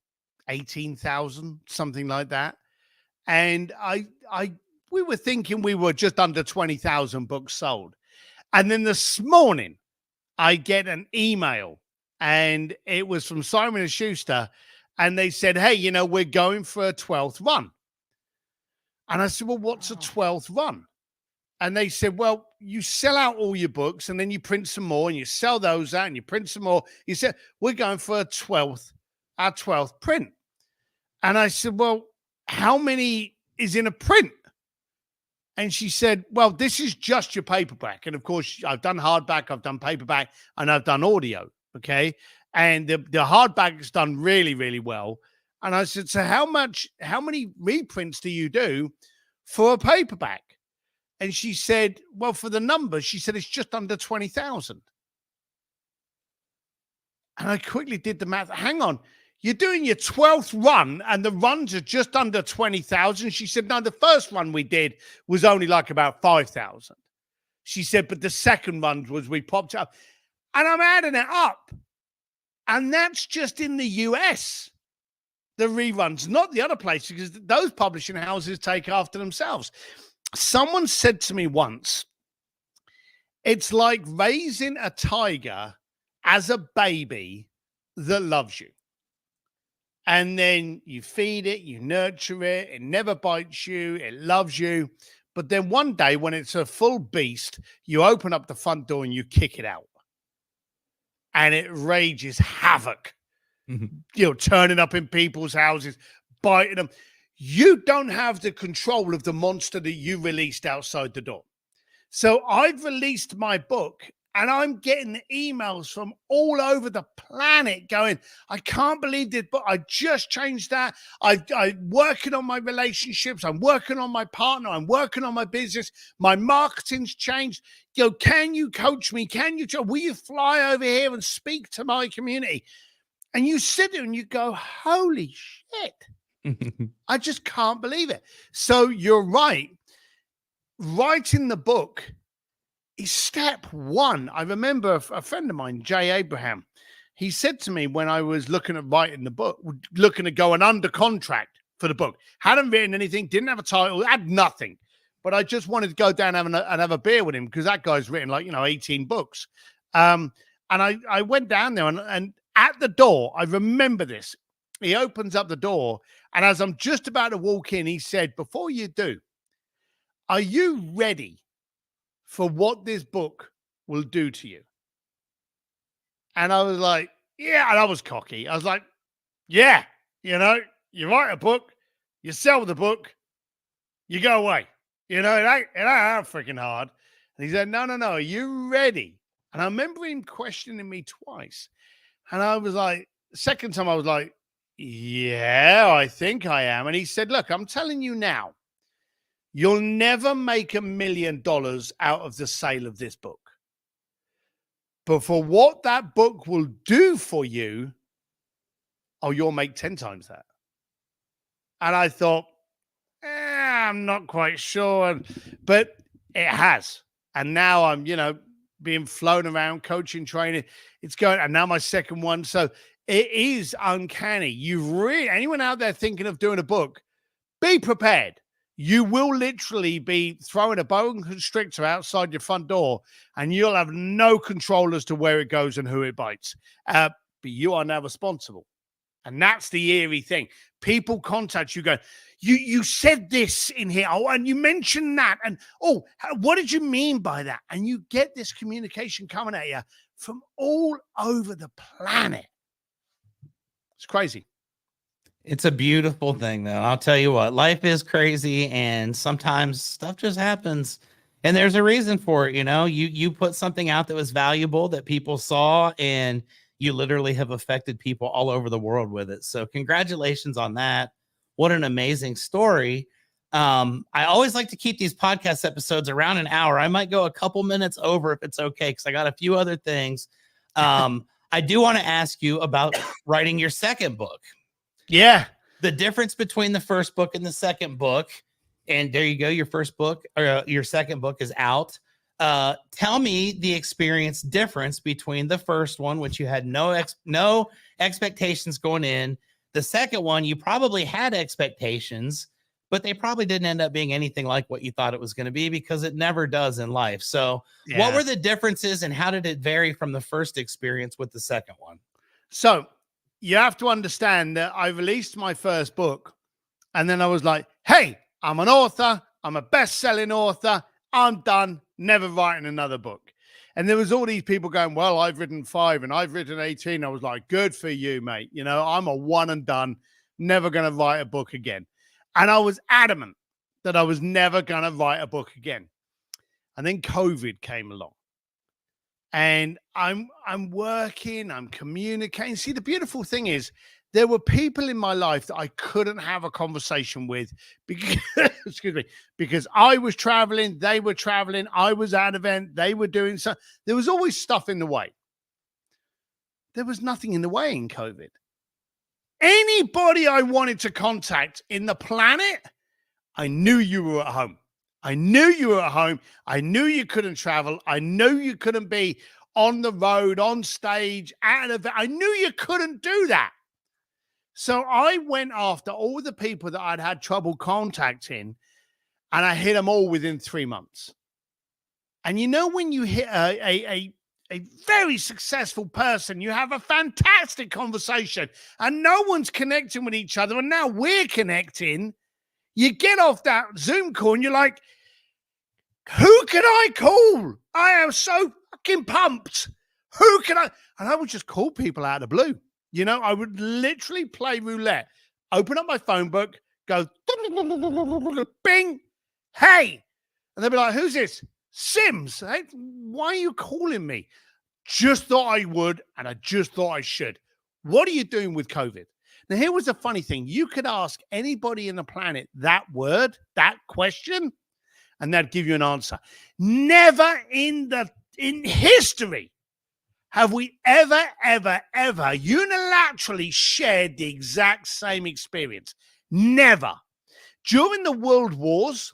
18,000, something like that. And we were thinking we were just under 20,000 books sold. And then this morning I get an email, and it was from Simon & Schuster. And they said, hey, we're going for a 12th run. And I said, well, what's a 12th run? And they said, well, you sell out all your books and then you print some more and you sell those out and you print some more. He said, we're going for our 12th print. And I said, well, how many is in a print? And she said, well, this is just your paperback. And of course, I've done hardback, I've done paperback, and I've done audio. Okay. And the hardback is done really, really well. And I said, so how many reprints do you do for a paperback? And she said, well, for the numbers, she said, it's just under 20,000. And I quickly did the math. Hang on. You're doing your 12th run and the runs are just under 20,000. She said, no, the first run we did was only like about 5,000. She said, but the second run was we popped up. And I'm adding it up. And that's just in the US, the reruns, not the other places, because those publishing houses take after themselves. Someone said to me once, it's like raising a tiger as a baby that loves you. And then you feed it, you nurture it, it never bites you, it loves you. But then one day when it's a full beast, you open up the front door and you kick it out. And it rages havoc, turning up in people's houses, biting them. You don't have the control of the monster that you released outside the door. So I've released my book and I'm getting emails from all over the planet going, I can't believe this, but I just changed that. I'm working on my relationships. I'm working on my partner. I'm working on my business. My marketing's changed. Can you coach me? Will you fly over here and speak to my community? And you sit there and you go, holy shit. I just can't believe it. So you're right. Writing the book is step one. I remember a friend of mine, Jay Abraham, he said to me when I was looking at writing the book, looking at going under contract for the book, hadn't written anything, didn't have a title, had nothing. But I just wanted to go down and have a beer with him because that guy's written 18 books. And I went down there and at the door, I remember this. He opens up the door. And as I'm just about to walk in, he said, before you do, are you ready for what this book will do to you? And I was like, yeah. And I was cocky. I was like, yeah, you write a book, you sell the book, you go away. It ain't freaking hard. And he said, no, are you ready? And I remember him questioning me twice. And I was like, second time I was like, yeah, I think I am. And he said, look, I'm telling you now, you'll never make $1 million out of the sale of this book. But for what that book will do for you, you'll make 10 times that. And I thought, I'm not quite sure. But it has. And now I'm, being flown around, coaching, training. It's going, and now my second one. So it is uncanny. Anyone out there thinking of doing a book, be prepared. You will literally be throwing a boa constrictor outside your front door and you'll have no control as to where it goes and who it bites. But you are now responsible. And that's the eerie thing. People contact you going, you said this in here. Oh, and you mentioned that. And, what did you mean by that? And you get this communication coming at you from all over the planet. It's crazy. It's a beautiful thing, though. I'll tell you what, life is crazy and sometimes stuff just happens and there's a reason for it. You put something out that was valuable that people saw and you literally have affected people all over the world with it. So congratulations on that. What an amazing story. I always like to keep these podcast episodes around an hour. I might go a couple minutes over if it's okay, because I got a few other things. I do want to ask you about writing your second book. Yeah. The difference between the first book and the second book. And there you go. Your first book or your second book is out. Tell me the experience difference between the first one, which you had no expectations going in. The second one, you probably had expectations, but they probably didn't end up being anything like what you thought it was going to be, because it never does in life. So what were the differences and how did it vary from the first experience with the second one? So you have to understand that I released my first book and then I was like, hey, I'm an author. I'm a best-selling author. I'm done. Never writing another book. And there was all these people going, well, I've written 5 and I've written 18. I was like, good for you, mate. I'm a one and done, never going to write a book again. And I was adamant that I was never going to write a book again. And then COVID came along. And I'm working, I'm communicating. See, the beautiful thing is There were people in my life that I couldn't have a conversation with because, excuse me, because I was traveling, they were traveling, I was at an event, they were doing so. There was always stuff in the way. There was nothing in the way in COVID. Anybody I wanted to contact in the planet, I knew you were at home. I knew you were at home. I knew you couldn't travel. I knew you couldn't be on the road, on stage, at an event. I knew you couldn't do that. So I went after all the people that I'd had trouble contacting, and I hit them all within 3 months. And you know, when you hit a very successful person, you have a fantastic conversation, and no one's connecting with each other, and now we're connecting. You get off that Zoom call, and you're like, who can I call? I am so fucking pumped. Who can I? And I would just call people out of the blue. You know, I would literally play roulette, open up my phone book, go, bing, hey. And they'd be like, who's this? Sims. Hey, why are you calling me? Just thought I would, and I just thought I should. What are you doing with COVID? Now, here was the funny thing. You could ask anybody in the planet that word, that question, and they'd give you an answer. Never in history have we ever unilaterally shared the exact same experience. Never. During the world wars,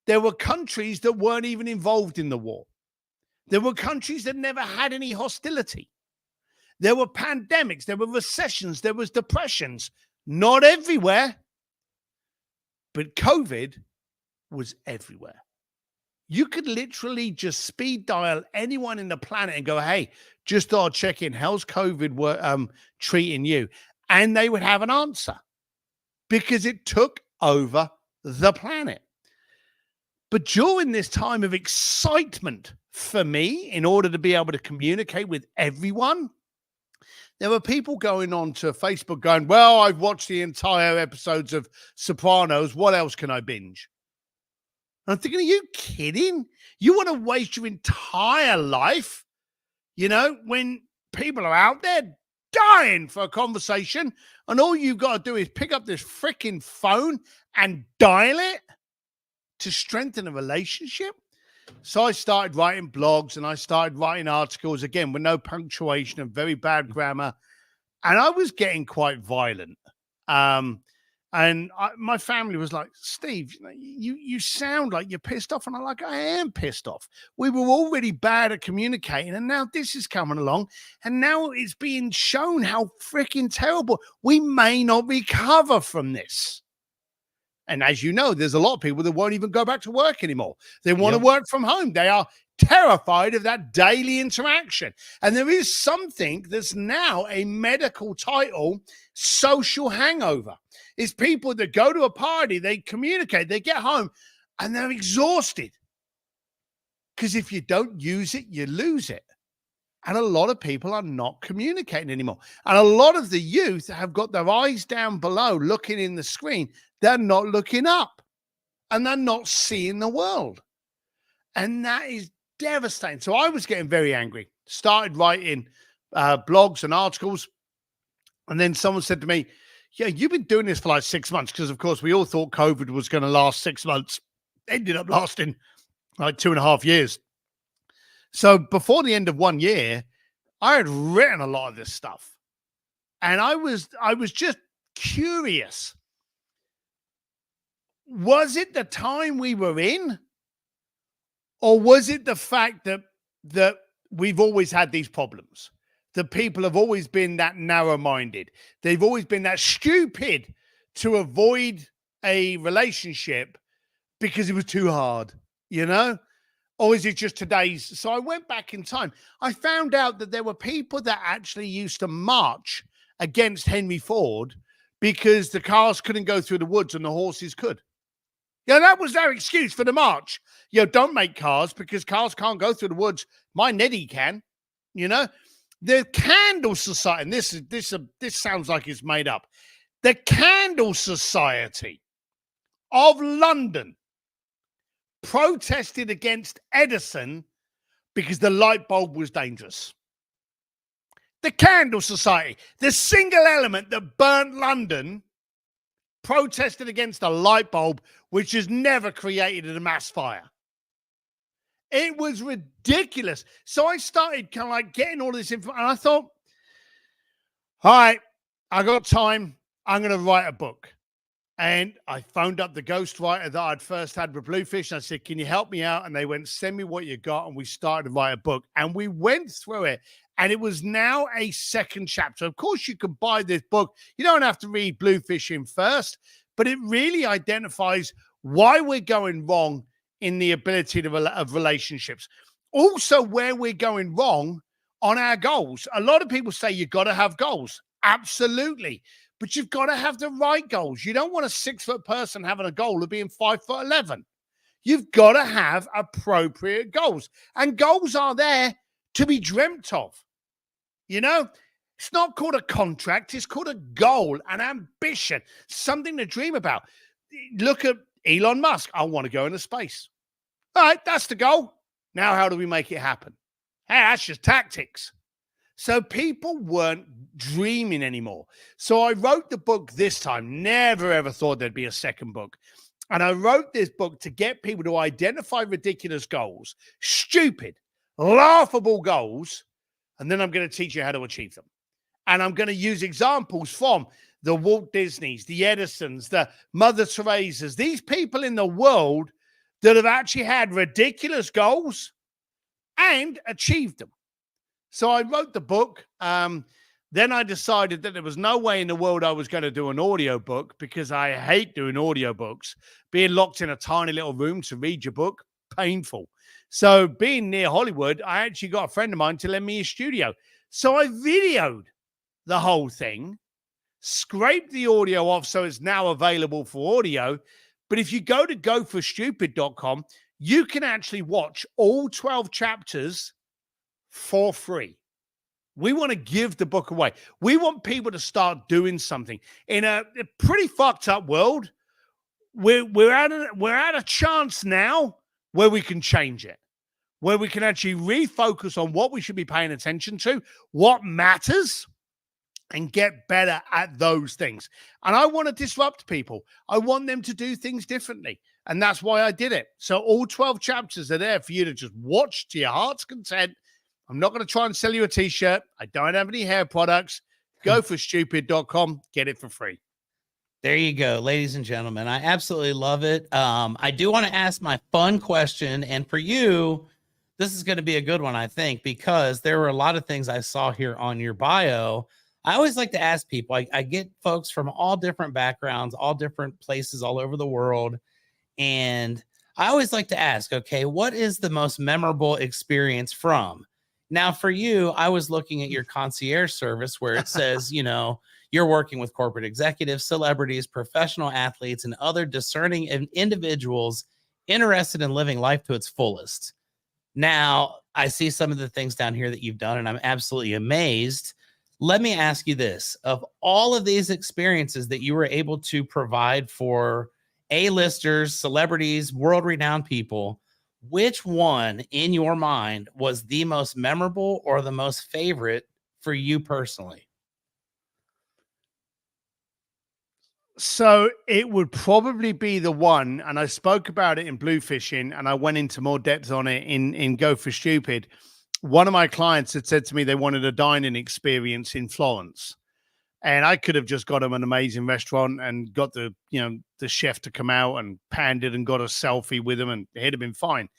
there were countries that weren't even involved in the war. There were countries that never had any hostility. There were pandemics, there were recessions, there was depressions. Not everywhere, but COVID was everywhere. You could literally just speed dial anyone in the planet and go, hey, just thought I'd check in. How's COVID treating you? And they would have an answer because it took over the planet. But during this time of excitement for me, in order to be able to communicate with everyone, there were people going on to Facebook going, well, I've watched the entire episodes of Sopranos. What else can I binge? And I'm thinking, are you kidding? You want to waste your entire life, you know, when people are out there dying for a conversation, and all you've got to do is pick up this freaking phone and dial it to strengthen a relationship? So I started writing blogs, and I started writing articles, again, with no punctuation and very bad grammar. And I was getting quite violent. My family was like, Steve, you sound like you're pissed off. And I'm like, I am pissed off. We were already bad at communicating, and now this is coming along. And now it's being shown how freaking terrible. We may not recover from this. And as you know, there's a lot of people that won't even go back to work anymore. They want to work from home. They are terrified of that daily interaction. And there is something that's now a medical title, social hangover. It's people that go to a party, they communicate, they get home, and they're exhausted. Because if you don't use it, you lose it. And a lot of people are not communicating anymore. And a lot of the youth have got their eyes down below, looking in the screen. They're not looking up, and they're not seeing the world. And that is devastating. So I was getting very angry, started writing blogs and articles. And then someone said to me, yeah, you've been doing this for like 6 months, because of course we all thought COVID was going to last 6 months. Ended up lasting like 2.5 years. So before the end of 1 year, I had written a lot of this stuff. And I was just curious. Was it the time we were in? Or was it the fact that we've always had these problems? The people have always been that narrow-minded. They've always been that stupid to avoid a relationship because it was too hard, you know? Or is it just today's? So I went back in time. I found out that there were people that actually used to march against Henry Ford because the cars couldn't go through the woods and the horses could. Yeah, that was their excuse for the march. You know, don't make cars because cars can't go through the woods. My Neddy can, you know. The Candle Society, and this sounds like it's made up. The Candle Society of London protested against Edison because the light bulb was dangerous. The Candle Society, the single element that burnt London, protested against a light bulb which has never created a mass fire. It was ridiculous. So I started kind of like getting all this info, and I thought, all right, I got time. I'm going to write a book. And I phoned up the ghostwriter that I'd first had with Bluefish. And I said, can you help me out? And they went, send me what you got. And we started to write a book. And we went through it. And it was now a second chapter. Of course, you can buy this book. You don't have to read Bluefishing first. But it really identifies why we're going wrong in the ability of relationships. Also, where we're going wrong on our goals. A lot of people say you've got to have goals. Absolutely. But you've got to have the right goals. You don't want a 6-foot person having a goal of being 5'11". You've got to have appropriate goals. And goals are there to be dreamt of. You know, it's not called a contract. It's called a goal, an ambition, something to dream about. Look at Elon Musk. I want to go into space. All right, that's the goal. Now, how do we make it happen? Hey, that's just tactics. So people weren't dreaming anymore. So I wrote the book this time. Never, ever thought there'd be a second book. And I wrote this book to get people to identify ridiculous goals, stupid, laughable goals, and then I'm going to teach you how to achieve them. And I'm going to use examples from the Walt Disneys, the Edisons, the Mother Teresas, these people in the world that have actually had ridiculous goals and achieved them. So I wrote the book. Then I decided that there was no way in the world I was going to do an audiobook because I hate doing audiobooks. Being locked in a tiny little room to read your book, painful. So being near Hollywood, I actually got a friend of mine to lend me his studio. So I videoed the whole thing, scraped the audio off so it's now available for audio. But if you go to goforstupid.com, you can actually watch all 12 chapters for free. We want to give the book away. We want people to start doing something. In a pretty fucked up world, we're at a chance now where we can change it, where we can actually refocus on what we should be paying attention to, what matters, and get better at those things. And I want to disrupt people. I want them to do things differently. And that's why I did it. So all 12 chapters are there for you to just watch to your heart's content. I'm not going to try and sell you a t-shirt. I don't have any hair products. Go for stupid.com. Get it for free. There you go, ladies and gentlemen. I absolutely love it. I do want to ask my fun question. And for you, this is going to be a good one, I think, because there were a lot of things I saw here on your bio. I always like to ask people, I get folks from all different backgrounds, all different places all over the world. And I always like to ask, okay, what is the most memorable experience from? Now, for you, I was looking at your concierge service where it says, you know, you're working with corporate executives, celebrities, professional athletes, and other discerning individuals interested in living life to its fullest. Now, I see some of the things down here that you've done, and I'm absolutely amazed. Let me ask you this. Of all of these experiences that you were able to provide for A-listers, celebrities, world-renowned people, which one in your mind was the most memorable or the most favorite for you personally? So it would probably be the one, and I spoke about it in Bluefishing, and I went into more depth on it in Go for Stupid. One of my clients had said to me they wanted a dining experience in Florence. And I could have just got them an amazing restaurant and got the chef to come out and panned it and got a selfie with them, and it'd have been fine.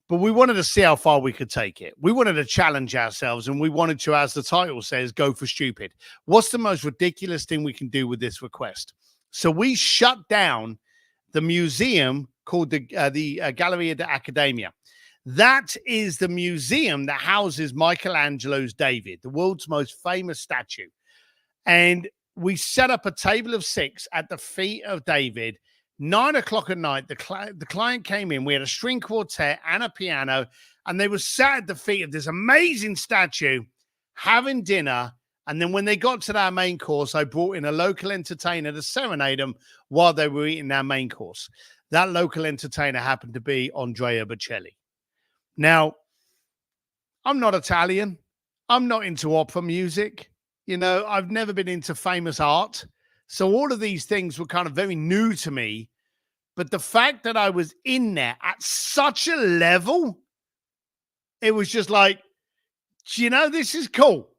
But we wanted to see how far we could take it. We wanted to challenge ourselves, and we wanted to, as the title says, go for stupid. What's the most ridiculous thing we can do with this request? So we shut down the museum called the Galleria d'Accademia. That is the museum that houses Michelangelo's David, the world's most famous statue. And we set up a table of 6 at the feet of David. 9 o'clock at night, the client came in. We had a string quartet and a piano, and they were sat at the feet of this amazing statue having dinner. And then when they got to their main course, I brought in a local entertainer to serenade them while they were eating their main course. That local entertainer happened to be Andrea Bocelli. Now, I'm not Italian. I'm not into opera music. I've never been into famous art. So all of these things were kind of very new to me. But the fact that I was in there at such a level, it was just like, this is cool.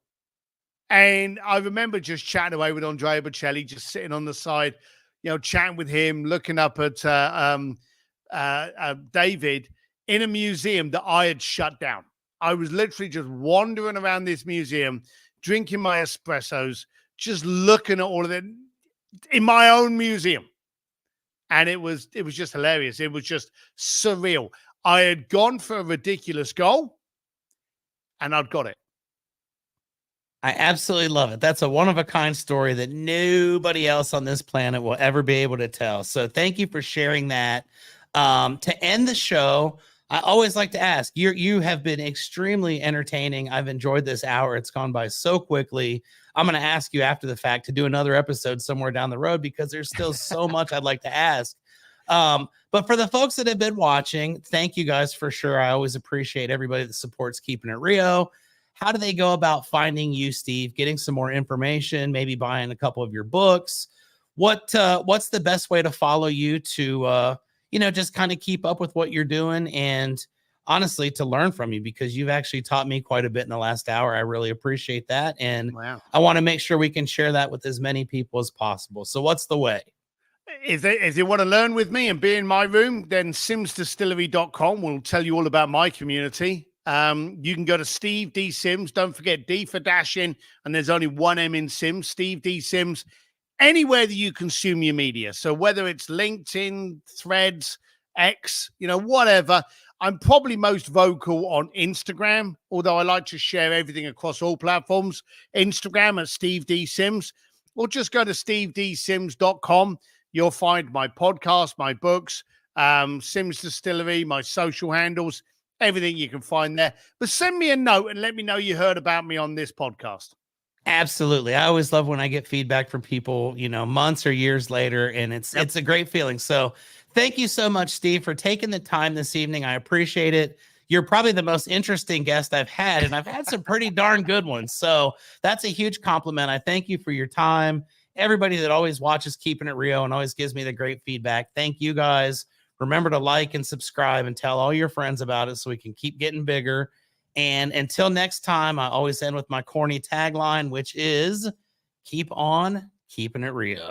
And I remember just chatting away with Andrea Bocelli, just sitting on the side, chatting with him, looking up at David in a museum that I had shut down. I was literally just wandering around this museum, drinking my espressos, just looking at all of it in my own museum. And it was just hilarious. It was just surreal. I had gone for a ridiculous goal and I'd got it. I absolutely love it. That's a one-of-a-kind story that nobody else on this planet will ever be able to tell. So thank you for sharing that. To end the show, I always like to ask, you have been extremely entertaining. I've enjoyed this hour. It's gone by so quickly. I'm going to ask you after the fact to do another episode somewhere down the road because there's still so much I'd like to ask. But for the folks that have been watching, thank you guys for sure. I always appreciate everybody that supports Keepin' It Rio. How do they go about finding you, Steve, getting some more information, maybe buying a couple of your books? What's the best way to follow you to, just kind of keep up with what you're doing and honestly to learn from you, because you've actually taught me quite a bit in the last hour. I really appreciate that. And wow. I want to make sure we can share that with as many people as possible. So what's the way? If they want to learn with me and be in my room, then simsdistillery.com will tell you all about my community. You can go to Steve D Sims. Don't forget D for Dashing, and there's only one M in Sims. Steve D Sims. Anywhere that you consume your media. So whether it's LinkedIn, Threads, X, whatever. I'm probably most vocal on Instagram, although I like to share everything across all platforms. Instagram at Steve D Sims, or just go to stevedsims.com. You'll find my podcast, my books, Sims Distillery, my social handles, everything you can find there. But send me a note and let me know you heard about me on this podcast. Absolutely. I always love when I get feedback from people, months or years later, and it's a great feeling. So thank you so much, Steve, for taking the time this evening. I appreciate it. You're probably the most interesting guest I've had, and I've had some pretty darn good ones. So that's a huge compliment. I thank you for your time. Everybody that always watches Keepin' It Rio and always gives me the great feedback. Thank you guys. Remember to like and subscribe and tell all your friends about it so we can keep getting bigger. And until next time, I always end with my corny tagline, which is keep on keeping it Rio.